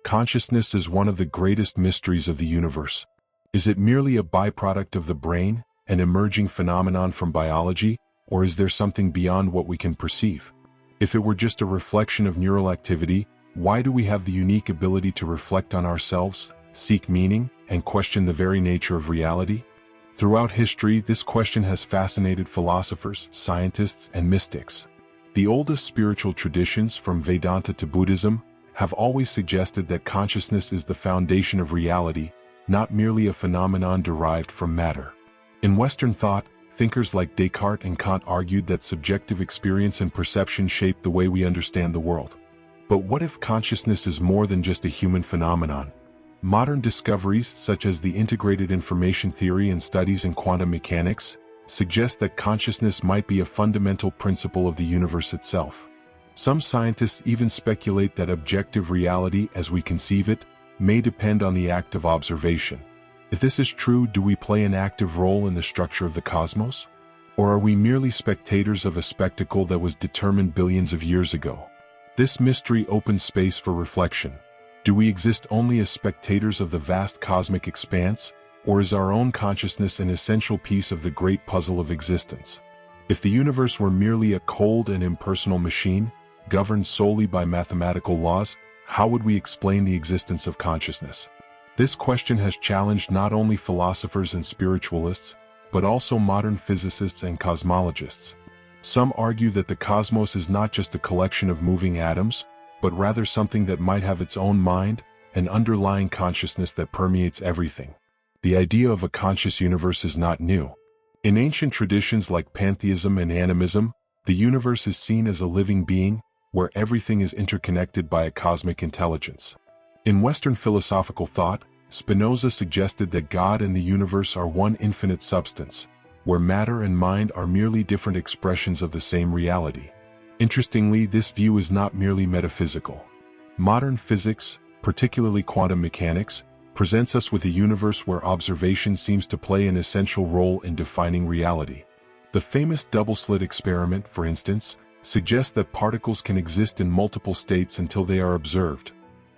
Consciousness is one of the greatest mysteries of the universe. Is it merely a byproduct of the brain, an emerging phenomenon from biology, or is there something beyond what we can perceive? If it were just a reflection of neural activity, why do we have the unique ability to reflect on ourselves, seek meaning, and question the very nature of reality? Throughout history, this question has fascinated philosophers, scientists, and mystics. The oldest spiritual traditions, from Vedanta to Buddhism, have always suggested that consciousness is the foundation of reality, not merely a phenomenon derived from matter. In Western thought, thinkers like Descartes and Kant argued that subjective experience and perception shape the way we understand the world. But what if consciousness is more than just a human phenomenon? Modern discoveries, such as the integrated information theory and studies in quantum mechanics, suggest that consciousness might be a fundamental principle of the universe itself. Some scientists even speculate that objective reality, as we conceive it, may depend on the act of observation. If this is true, do we play an active role in the structure of the cosmos? Or are we merely spectators of a spectacle that was determined billions of years ago? This mystery opens space for reflection. Do we exist only as spectators of the vast cosmic expanse, or is our own consciousness an essential piece of the great puzzle of existence? If the universe were merely a cold and impersonal machine, governed solely by mathematical laws, how would we explain the existence of consciousness? This question has challenged not only philosophers and spiritualists, but also modern physicists and cosmologists. Some argue that the cosmos is not just a collection of moving atoms, but rather something that might have its own mind, an underlying consciousness that permeates everything. The idea of a conscious universe is not new. In ancient traditions like pantheism and animism, the universe is seen as a living being, where everything is interconnected by a cosmic intelligence. In Western philosophical thought, Spinoza suggested that God and the universe are one infinite substance, where matter and mind are merely different expressions of the same reality. Interestingly, this view is not merely metaphysical. Modern physics, particularly quantum mechanics, presents us with a universe where observation seems to play an essential role in defining reality. The famous double-slit experiment, for instance, suggests that particles can exist in multiple states until they are observed,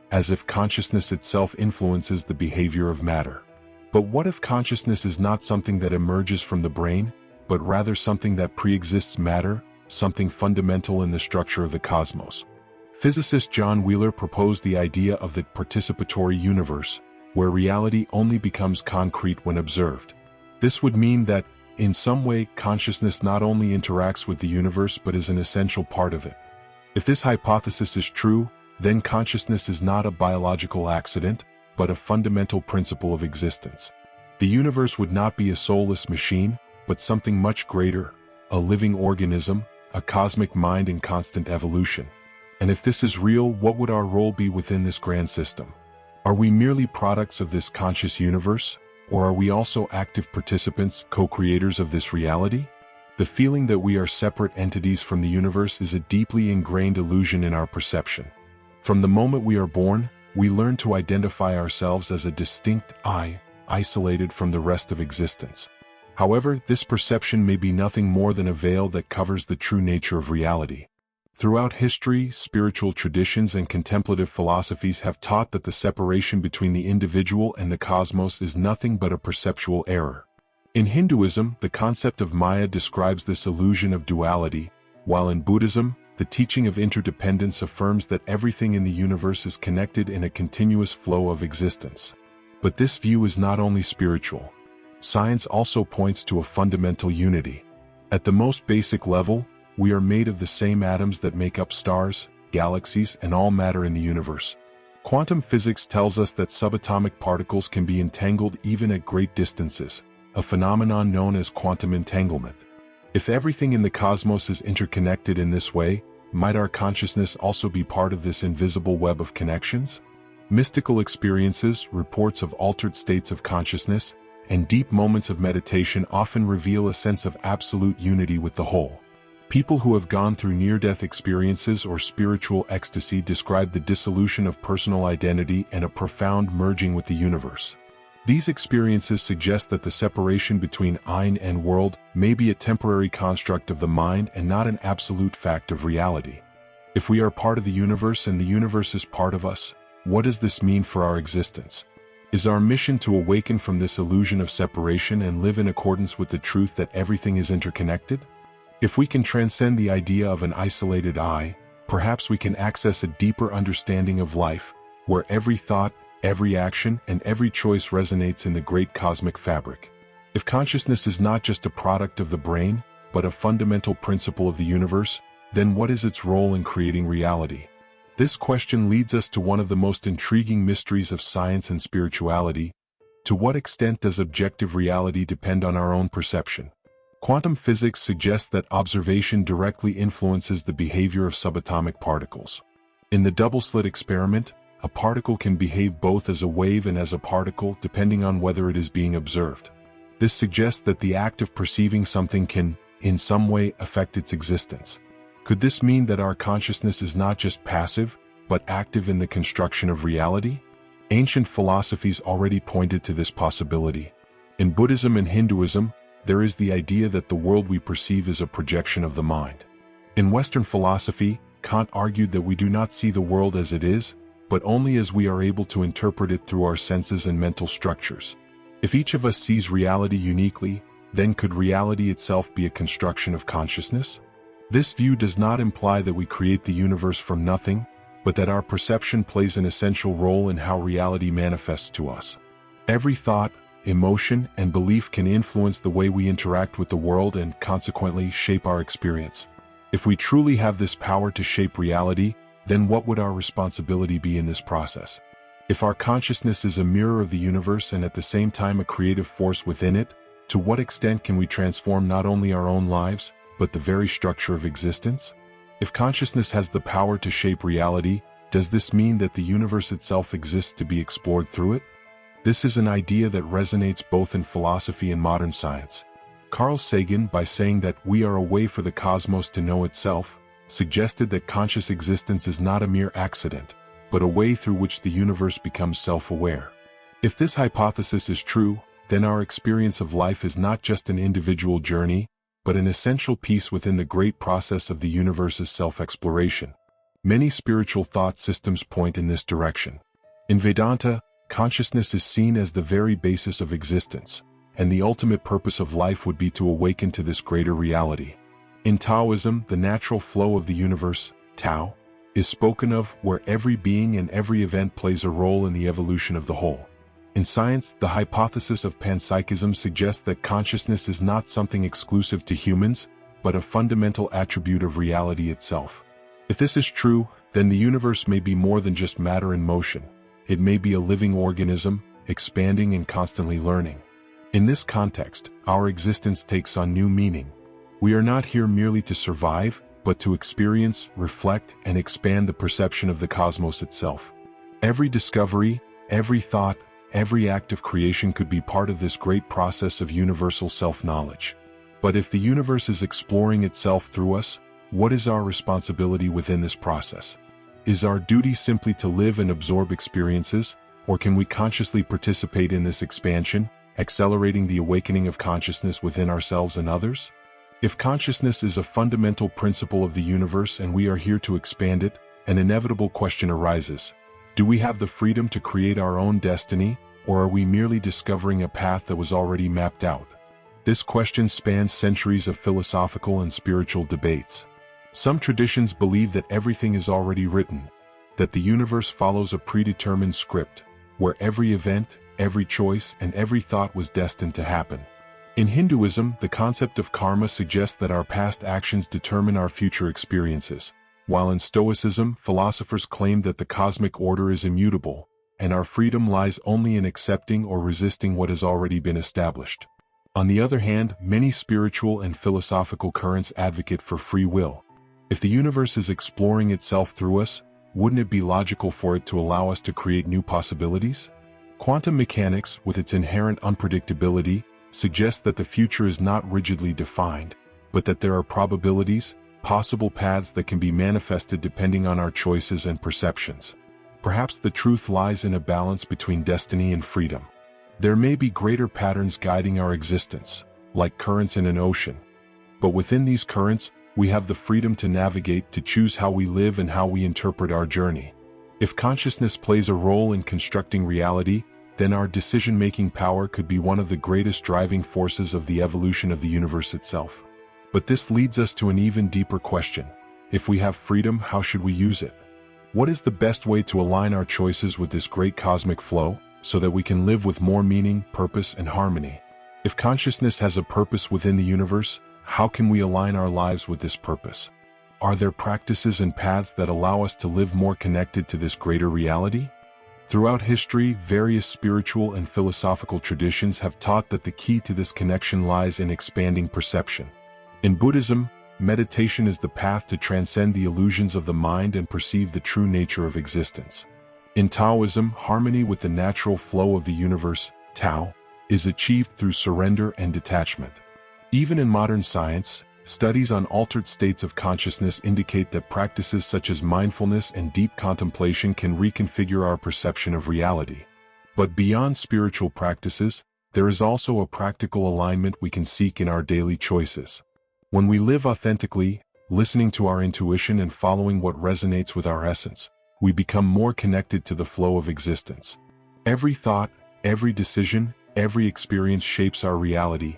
as if consciousness itself influences the behavior of matter. But what if consciousness is not something that emerges from the brain, but rather something that pre-exists matter, something fundamental in the structure of the cosmos? Physicist John Wheeler proposed the idea of the participatory universe, where reality only becomes concrete when observed. This would mean that, in some way, consciousness not only interacts with the universe but is an essential part of it. If this hypothesis is true, then consciousness is not a biological accident, but a fundamental principle of existence. The universe would not be a soulless machine, but something much greater, a living organism, a cosmic mind in constant evolution. And if this is real, what would our role be within this grand system? Are we merely products of this conscious universe? Or are we also active participants, co-creators of this reality? The feeling that we are separate entities from the universe is a deeply ingrained illusion in our perception. From the moment we are born, we learn to identify ourselves as a distinct I, isolated from the rest of existence. However, this perception may be nothing more than a veil that covers the true nature of reality. Throughout history, spiritual traditions and contemplative philosophies have taught that the separation between the individual and the cosmos is nothing but a perceptual error. In Hinduism, the concept of Maya describes this illusion of duality, while in Buddhism, the teaching of interdependence affirms that everything in the universe is connected in a continuous flow of existence. But this view is not only spiritual. Science also points to a fundamental unity. At the most basic level, we are made of the same atoms that make up stars, galaxies, and all matter in the universe. Quantum physics tells us that subatomic particles can be entangled even at great distances, a phenomenon known as quantum entanglement. If everything in the cosmos is interconnected in this way, might our consciousness also be part of this invisible web of connections? Mystical experiences, reports of altered states of consciousness, and deep moments of meditation often reveal a sense of absolute unity with the whole. People who have gone through near-death experiences or spiritual ecstasy describe the dissolution of personal identity and a profound merging with the universe. These experiences suggest that the separation between I and world may be a temporary construct of the mind and not an absolute fact of reality. If we are part of the universe and the universe is part of us, What does this mean for our existence? Is our mission to awaken from this illusion of separation and live in accordance with the truth that everything is interconnected? If we can transcend the idea of an isolated I, perhaps we can access a deeper understanding of life, where every thought, every action, and every choice resonates in the great cosmic fabric. If consciousness is not just a product of the brain, but a fundamental principle of the universe, then what is its role in creating reality? This question leads us to one of the most intriguing mysteries of science and spirituality. To what extent does objective reality depend on our own perception? Quantum physics suggests that observation directly influences the behavior of subatomic particles. In the double-slit experiment, a particle can behave both as a wave and as a particle depending on whether it is being observed. This suggests that the act of perceiving something can, in some way, affect its existence. Could this mean that our consciousness is not just passive, but active in the construction of reality? Ancient philosophies already pointed to this possibility. In Buddhism and Hinduism, there is the idea that the world we perceive is a projection of the mind. In Western philosophy, Kant argued that we do not see the world as it is, but only as we are able to interpret it through our senses and mental structures. If each of us sees reality uniquely, then could reality itself be a construction of consciousness? This view does not imply that we create the universe from nothing, but that our perception plays an essential role in how reality manifests to us. Every thought, emotion, and belief can influence the way we interact with the world and consequently shape our experience. If we truly have this power to shape reality, then what would our responsibility be in this process? If our consciousness is a mirror of the universe and at the same time a creative force within it, to what extent can we transform not only our own lives, but the very structure of existence? If consciousness has the power to shape reality, does this mean that the universe itself exists to be explored through it? This is an idea that resonates both in philosophy and modern science. Carl Sagan, by saying that we are a way for the cosmos to know itself, suggested that conscious existence is not a mere accident, but a way through which the universe becomes self-aware. If this hypothesis is true, then our experience of life is not just an individual journey, but an essential piece within the great process of the universe's self-exploration. Many spiritual thought systems point in this direction. In Vedanta, consciousness is seen as the very basis of existence, and the ultimate purpose of life would be to awaken to this greater reality. In Taoism, the natural flow of the universe, Tao, is spoken of where every being and every event plays a role in the evolution of the whole. In science, the hypothesis of panpsychism suggests that consciousness is not something exclusive to humans, but a fundamental attribute of reality itself. If this is true, then the universe may be more than just matter in motion. It may be a living organism, expanding and constantly learning. In this context, our existence takes on new meaning. We are not here merely to survive, but to experience, reflect, and expand the perception of the cosmos itself. Every discovery, every thought, every act of creation could be part of this great process of universal self-knowledge. But if the universe is exploring itself through us, what is our responsibility within this process? Is our duty simply to live and absorb experiences, or can we consciously participate in this expansion, accelerating the awakening of consciousness within ourselves and others? If consciousness is a fundamental principle of the universe and we are here to expand it, an inevitable question arises. Do we have the freedom to create our own destiny, or are we merely discovering a path that was already mapped out? This question spans centuries of philosophical and spiritual debates. Some traditions believe that everything is already written, that the universe follows a predetermined script, where every event, every choice, and every thought was destined to happen. In Hinduism, the concept of karma suggests that our past actions determine our future experiences, while in Stoicism, philosophers claim that the cosmic order is immutable, and our freedom lies only in accepting or resisting what has already been established. On the other hand, many spiritual and philosophical currents advocate for free will. If the universe is exploring itself through us, wouldn't it be logical for it to allow us to create new possibilities? Quantum mechanics, with its inherent unpredictability, suggests that the future is not rigidly defined, but that there are probabilities, possible paths that can be manifested depending on our choices and perceptions. Perhaps the truth lies in a balance between destiny and freedom. There may be greater patterns guiding our existence, like currents in an ocean. But within these currents, we have the freedom to navigate, to choose how we live and how we interpret our journey. If consciousness plays a role in constructing reality, then our decision-making power could be one of the greatest driving forces of the evolution of the universe itself. But this leads us to an even deeper question. If we have freedom, how should we use it? What is the best way to align our choices with this great cosmic flow, so that we can live with more meaning, purpose, and harmony? If consciousness has a purpose within the universe, how can we align our lives with this purpose? Are there practices and paths that allow us to live more connected to this greater reality? Throughout history, various spiritual and philosophical traditions have taught that the key to this connection lies in expanding perception. In Buddhism, meditation is the path to transcend the illusions of the mind and perceive the true nature of existence. In Taoism, harmony with the natural flow of the universe, Tao, is achieved through surrender and detachment. Even in modern science, studies on altered states of consciousness indicate that practices such as mindfulness and deep contemplation can reconfigure our perception of reality. But beyond spiritual practices, there is also a practical alignment we can seek in our daily choices. When we live authentically, listening to our intuition and following what resonates with our essence, we become more connected to the flow of existence. Every thought, every decision, every experience shapes our reality,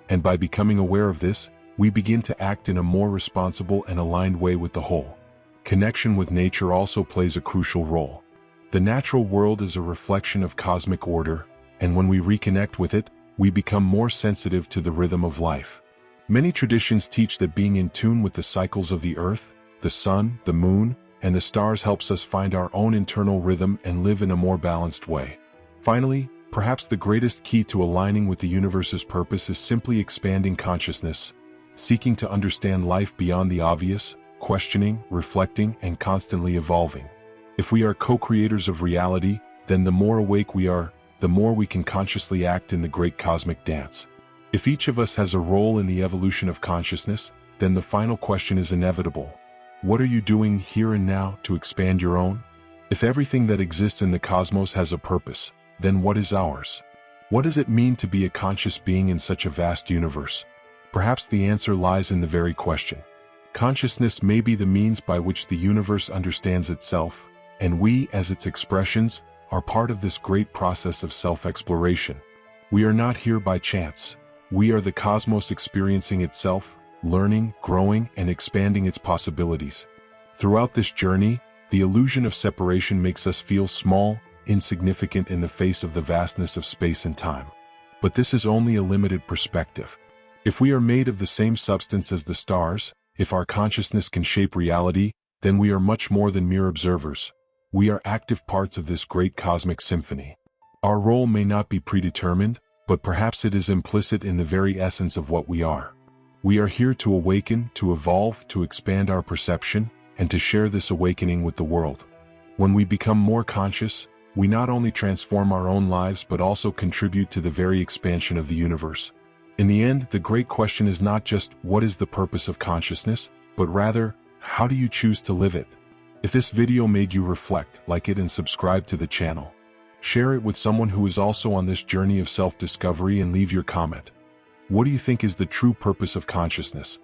and by becoming aware of this, we begin to act in a more responsible and aligned way with the whole. Connection with nature also plays a crucial role. The natural world is a reflection of cosmic order, and when we reconnect with it, we become more sensitive to the rhythm of life. Many traditions teach that being in tune with the cycles of the earth, the sun, the moon, and the stars helps us find our own internal rhythm and live in a more balanced way. Finally, perhaps the greatest key to aligning with the universe's purpose is simply expanding consciousness, seeking to understand life beyond the obvious, questioning, reflecting, and constantly evolving. If we are co-creators of reality, then the more awake we are, the more we can consciously act in the great cosmic dance. If each of us has a role in the evolution of consciousness, then the final question is inevitable. What are you doing here and now to expand your own? If everything that exists in the cosmos has a purpose, then what is ours? What does it mean to be a conscious being in such a vast universe? Perhaps the answer lies in the very question. Consciousness may be the means by which the universe understands itself, and we, as its expressions, are part of this great process of self-exploration. We are not here by chance. We are the cosmos experiencing itself, learning, growing, and expanding its possibilities. Throughout this journey, the illusion of separation makes us feel small, insignificant in the face of the vastness of space and time. But this is only a limited perspective. If we are made of the same substance as the stars, if our consciousness can shape reality, then we are much more than mere observers. We are active parts of this great cosmic symphony. Our role may not be predetermined, but perhaps it is implicit in the very essence of what we are. We are here to awaken, to evolve, to expand our perception, and to share this awakening with the world. When we become more conscious, we not only transform our own lives but also contribute to the very expansion of the universe. In the end, the great question is not just what is the purpose of consciousness, but rather, how do you choose to live it? If this video made you reflect, like it and subscribe to the channel. Share it with someone who is also on this journey of self-discovery and leave your comment. What do you think is the true purpose of consciousness?